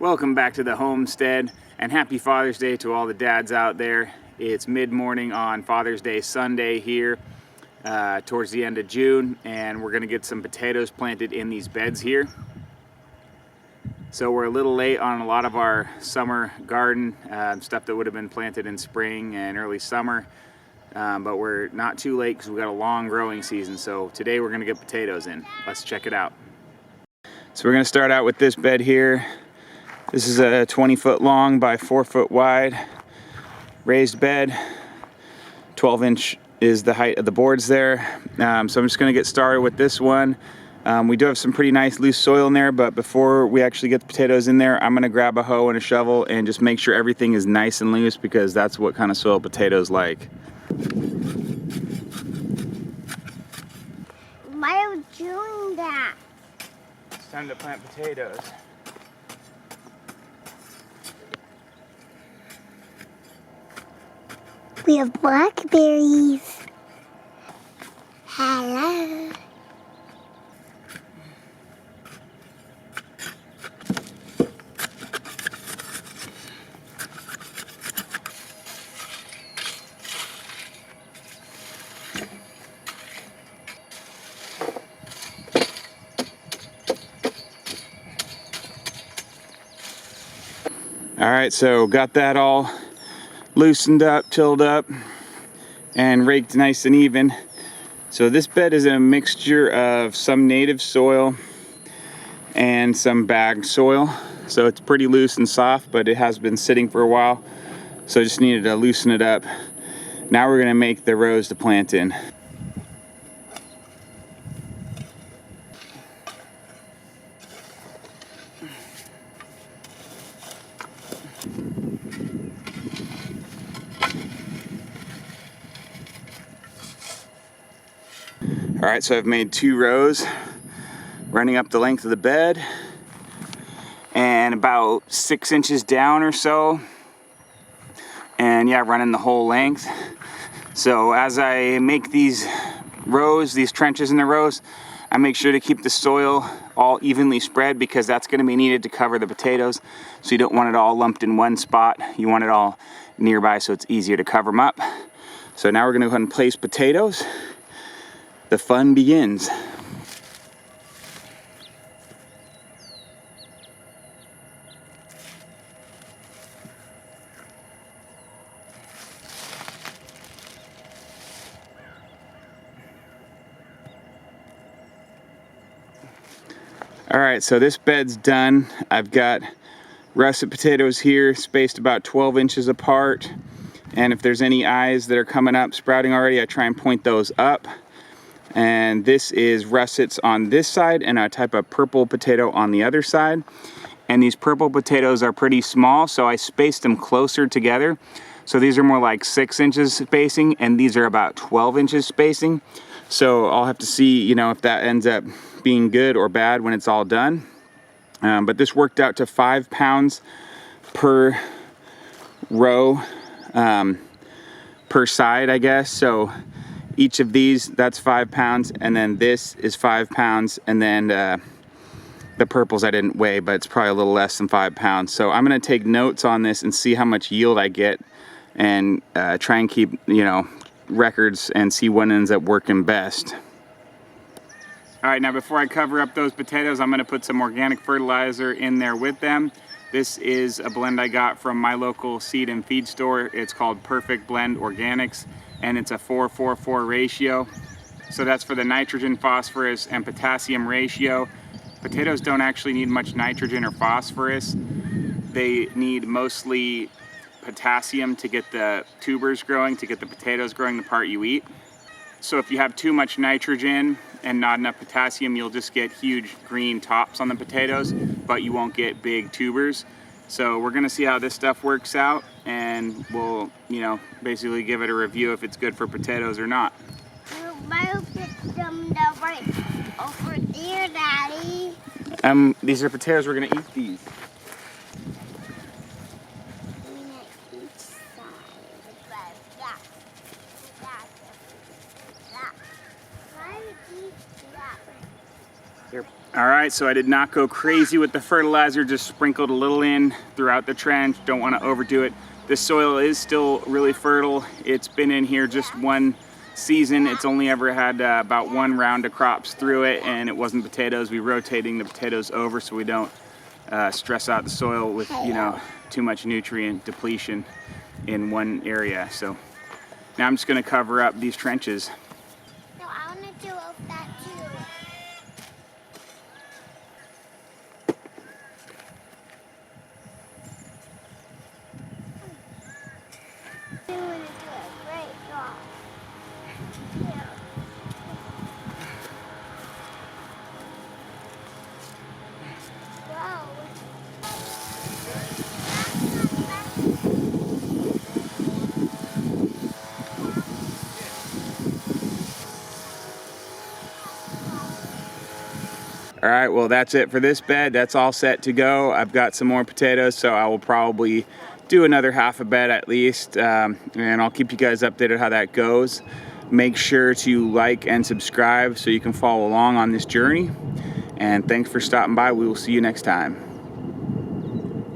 Welcome back to the Homestead, and happy Father's Day to all the dads out there. It's mid-morning on Father's Day Sunday here towards the end of June, and we're gonna get some potatoes planted in these beds here. So we're a little late on a lot of our summer garden stuff that would have been planted in spring and early summer, but we're not too late because we've got a long growing season. So today we're gonna get potatoes in. Let's check it out. So we're gonna start out with this bed here. This is a 20-foot long by 4-foot wide raised bed. 12-inch is the height of the boards there. So I'm just gonna get started with this one. We do have some pretty nice loose soil in there, but before we actually get the potatoes in there, I'm gonna grab a hoe and a shovel and just make sure everything is nice and loose, because that's what kind of soil potatoes like. Why are you doing that? It's time to plant potatoes. We have blackberries. Hello. All right, so got that all loosened up, tilled up, and raked nice and even. So this bed is a mixture of some native soil and some bagged soil. So it's pretty loose and soft, but it has been sitting for a while. So I just needed to loosen it up. Now we're gonna make the rows to plant in. All right, so I've made 2 rows running up the length of the bed and about 6 inches down or so. And yeah, running the whole length. So as I make these rows, these trenches in the rows, I make sure to keep the soil all evenly spread, because that's gonna be needed to cover the potatoes. So you don't want it all lumped in one spot. You want it all nearby so it's easier to cover them up. So now we're gonna go ahead and place potatoes. The fun begins. All right, so this bed's done. I've got russet potatoes here spaced about 12 inches apart. And if there's any eyes that are coming up, sprouting already, I try and point those up. And this is russets on this side and a type of purple potato on the other side. And these purple potatoes are pretty small, so I spaced them closer together. So these are more like 6 inches spacing, and these are about 12 inches spacing. So I'll have to see, you know, if that ends up being good or bad when it's all done. But this worked out to 5 pounds per row, per side, I guess. So each of these, that's 5 pounds, and then this is 5 pounds, and then the purples I didn't weigh, but it's probably a little less than 5 pounds. So I'm gonna take notes on this and see how much yield I get, and try and keep, you know, records and see what ends up working best. All right, now before I cover up those potatoes, I'm gonna put some organic fertilizer in there with them. This is a blend I got from my local seed and feed store. It's called Perfect Blend Organics, and it's a 4-4-4 ratio. So that's for the nitrogen, phosphorus, and potassium ratio. Potatoes don't actually need much nitrogen or phosphorus. They need mostly potassium to get the tubers growing, to get the potatoes growing, the part you eat. So if you have too much nitrogen and not enough potassium, you'll just get huge green tops on the potatoes, but you won't get big tubers. So we're gonna see how this stuff works out, and we'll, you know, basically give it a review if it's good for potatoes or not. Why put them right over there, Daddy? These are potatoes, we're gonna eat these. Each side. Why do you do that? They're All right, so I did not go crazy with the fertilizer, just sprinkled a little in throughout the trench. Don't want to overdo it. This soil is still really fertile. It's been in here just one season. It's only ever had about one round of crops through it, and it wasn't potatoes. We're rotating the potatoes over so we don't stress out the soil with, you know, too much nutrient depletion in one area. So now I'm just going to cover up these trenches. No, I want to do that too. You're going to do a great job. Yeah. Wow. All right, well, that's it for this bed. That's all set to go. I've got some more potatoes, so I will probably do another half a bed at least, and I'll keep you guys updated how that goes. Make sure to like and subscribe so you can follow along on this journey. And thanks for stopping by. We will see you next time.